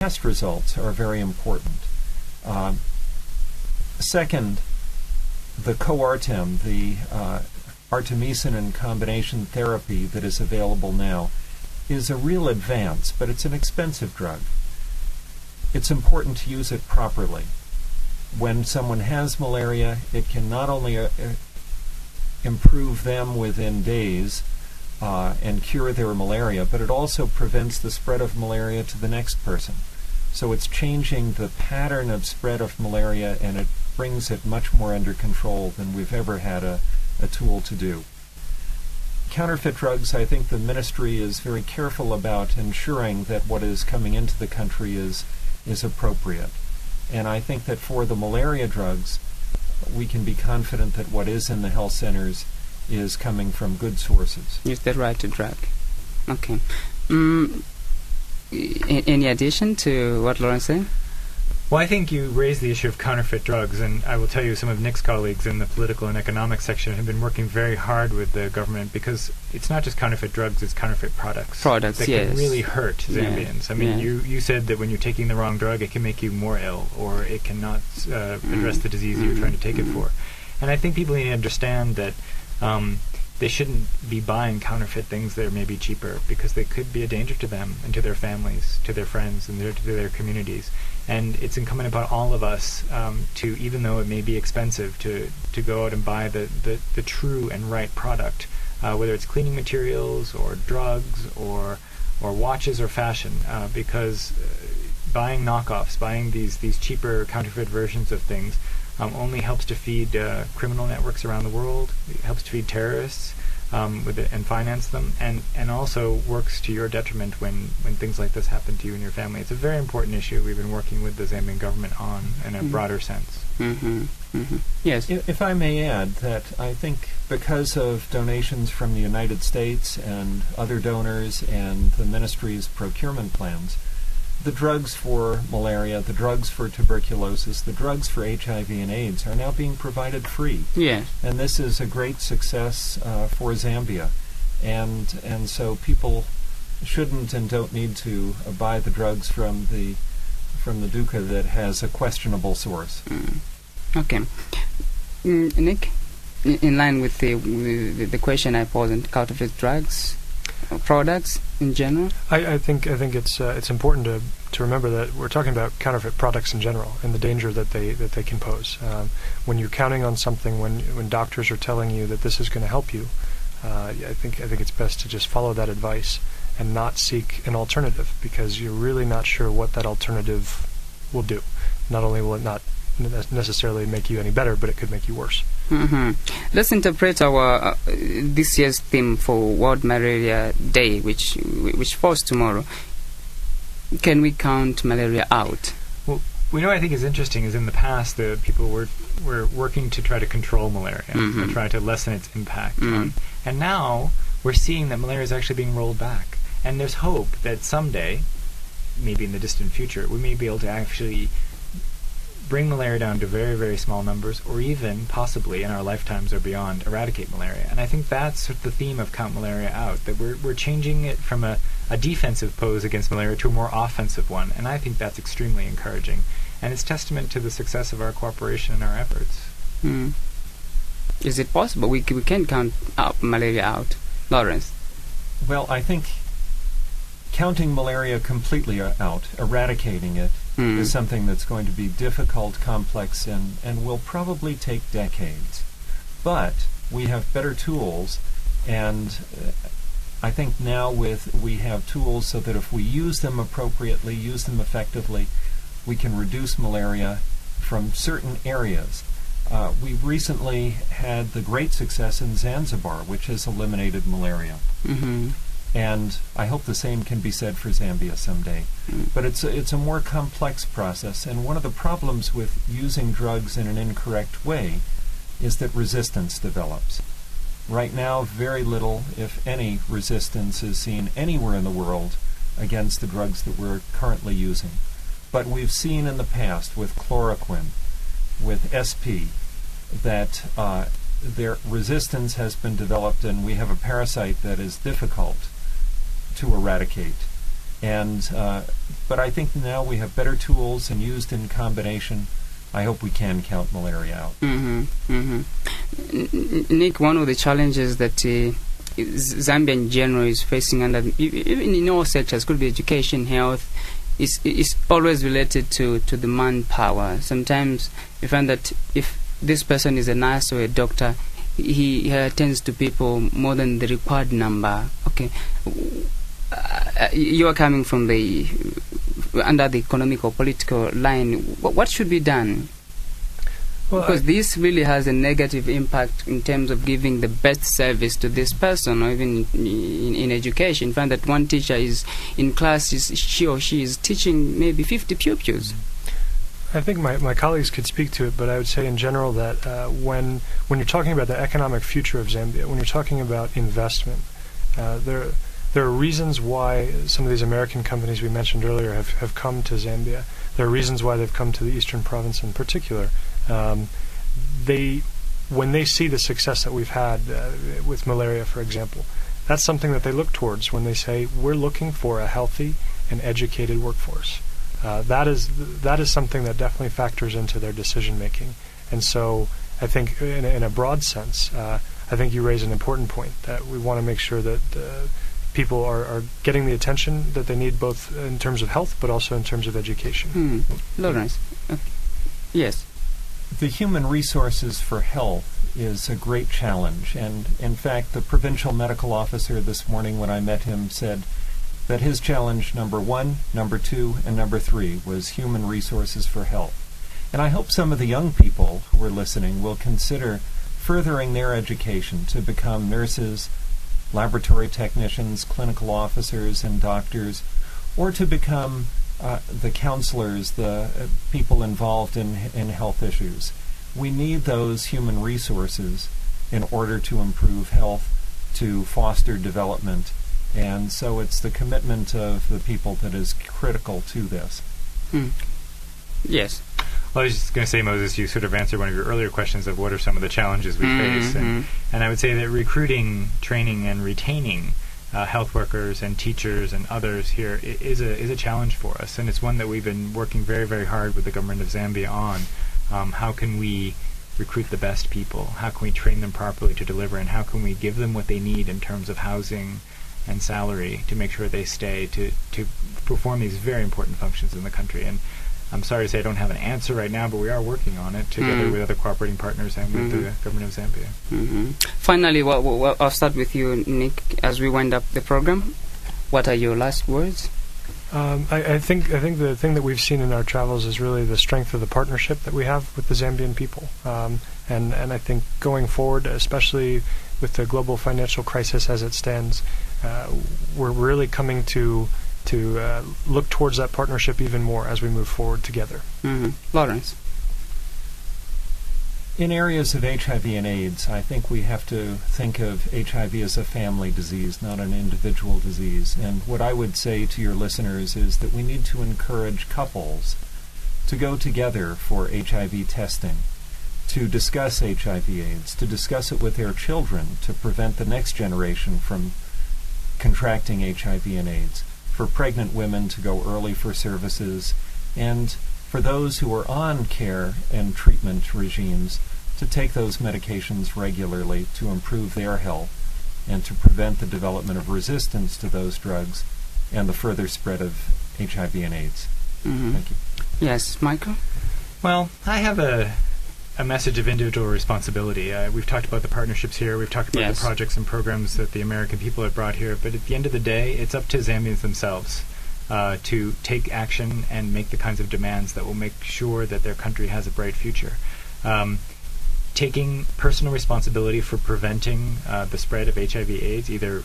test results are very important. Second, the coartem, the artemisinin and combination therapy that is available now, is a real advance, but it's an expensive drug. It's important to use it properly. When someone has malaria, it can not only improve them within days and cure their malaria, but it also prevents the spread of malaria to the next person. So it's changing the pattern of spread of malaria, and it brings it much more under control than we've ever had a tool to do. Counterfeit drugs, I think the ministry is very careful about ensuring that what is coming into the country is appropriate. And I think that for the malaria drugs, we can be confident that what is in the health centers is coming from good sources. Use the right drug. Okay. Any addition to what Lawrence said? Well, I think you raised the issue of counterfeit drugs, and I will tell you some of Nick's colleagues in the political and economic section have been working very hard with the government, because it's not just counterfeit drugs, it's counterfeit products. That can really hurt Zambians. I mean, you said that when you're taking the wrong drug, it can make you more ill, or it cannot address the disease you're trying to take it for. And I think people need to understand that they shouldn't be buying counterfeit things that are maybe cheaper, because they could be a danger to them and to their families, to their friends, and to their communities. And it's incumbent upon all of us to, even though it may be expensive, to go out and buy the true and right product, whether it's cleaning materials or drugs or watches or fashion, because buying knockoffs, buying these cheaper counterfeit versions of things only helps to feed criminal networks around the world. It helps to feed terrorists and finance them, and also works to your detriment when things like this happen to you and your family. It's a very important issue we've been working with the Zambian government on in a broader sense. Yes. If I may add that I think because of donations from the United States and other donors and the ministry's procurement plans, the drugs for malaria, the drugs for tuberculosis, the drugs for HIV and AIDS are now being provided free. Yes. And this is a great success for Zambia. And so people shouldn't and don't need to buy the drugs from the Duca that has a questionable source. Okay. Nick, in line with the question I posed on counterfeit drugs, products in general? I think it's important to remember that we're talking about counterfeit products in general and the danger that they can pose. When you're counting on something, when doctors are telling you that this is going to help you, I think it's best to just follow that advice and not seek an alternative, because you're really not sure what that alternative will do. Not only will it not necessarily make you any better, but it could make you worse. Let's interpret our this year's theme for World Malaria Day, which falls tomorrow. Can we count malaria out? Well, what I think is interesting is in the past the people were working to try to control malaria and try to lessen its impact. And now we're seeing that malaria is actually being rolled back. And there's hope that someday, maybe in the distant future, we may be able to actually bring malaria down to very, very small numbers, or even, possibly, in our lifetimes or beyond, eradicate malaria. And I think that's the theme of Count Malaria Out, that we're changing it from a defensive pose against malaria to a more offensive one, and I think that's extremely encouraging. And it's testament to the success of our cooperation and our efforts. Is it possible we can count malaria out? Lawrence? Well, I think counting malaria completely out, eradicating it, is something that's going to be difficult, complex, and will probably take decades. But we have better tools, and I think now we have tools so that if we use them appropriately, use them effectively, we can reduce malaria from certain areas. We recently had the great success in Zanzibar, which has eliminated malaria. And I hope the same can be said for Zambia someday. But it's a more complex process, and one of the problems with using drugs in an incorrect way is that resistance develops. Right now, very little, if any, resistance is seen anywhere in the world against the drugs that we're currently using. But we've seen in the past with chloroquine, with SP, that their resistance has been developed, and we have a parasite that is difficult to eradicate. But I think now we have better tools, and used in combination, I hope we can count malaria out. Nick, one of the challenges that Zambia in general is facing, even in all sectors, could be education, health, is always related to the manpower. Sometimes you find that if this person is a nurse or a doctor, he attends to people more than the required number. Okay, you are coming from under the economic or political line. What should be done? Well, because this really has a negative impact in terms of giving the best service to this person, or even in education. You find that one teacher is in class, she or she is teaching maybe 50 pupils. I think my colleagues could speak to it, but I would say in general that when you're talking about the economic future of Zambia, when you're talking about investment, there are reasons why some of these American companies we mentioned earlier have come to Zambia. There are reasons why they've come to the Eastern Province in particular. When they see the success that we've had with malaria, for example, that's something that they look towards when they say, we're looking for a healthy and educated workforce. That is something that definitely factors into their decision making. And so I think in a broad sense, I think you raise an important point, that we want to make sure that people are getting the attention that they need, both in terms of health but also in terms of education. Lawrence. Yes. The human resources for health is a great challenge, and in fact the provincial medical officer this morning when I met him said that his challenge number 1, number 2, and number 3 was human resources for health. And I hope some of the young people who are listening will consider furthering their education to become nurses, laboratory technicians, clinical officers, and doctors, or to become the counselors, the people involved in health issues. We need those human resources in order to improve health, to foster development, and so it's the commitment of the people that is critical to this. Yes. Well, I was just going to say, Moses, you sort of answered one of your earlier questions of what are some of the challenges we face. And I would say that recruiting, training, and retaining health workers and teachers and others here is a challenge for us. And it's one that we've been working very, very hard with the government of Zambia on. How can we recruit the best people? How can we train them properly to deliver? And how can we give them what they need in terms of housing and salary to make sure they stay to perform these very important functions in the country? And I'm sorry to say I don't have an answer right now, but we are working on it together with other cooperating partners and with the government of Zambia. Finally, I'll start with you, Nick, as we wind up the program. What are your last words? I think the thing that we've seen in our travels is really the strength of the partnership that we have with the Zambian people. And I think going forward, especially with the global financial crisis as it stands, we're really coming to look towards that partnership even more as we move forward together. Lawrence? In areas of HIV and AIDS, I think we have to think of HIV as a family disease, not an individual disease. And what I would say to your listeners is that we need to encourage couples to go together for HIV testing, to discuss HIV/AIDS, to discuss it with their children to prevent the next generation from contracting HIV and AIDS, for pregnant women to go early for services, and for those who are on care and treatment regimes to take those medications regularly to improve their health and to prevent the development of resistance to those drugs and the further spread of HIV and AIDS. Thank you. Yes, Michael? Well, I have a message of individual responsibility. We've talked about the partnerships here. We've talked about the projects and programs that the American people have brought here. But at the end of the day, it's up to Zambians themselves to take action and make the kinds of demands that will make sure that their country has a bright future. Taking personal responsibility for preventing the spread of HIV/AIDS, either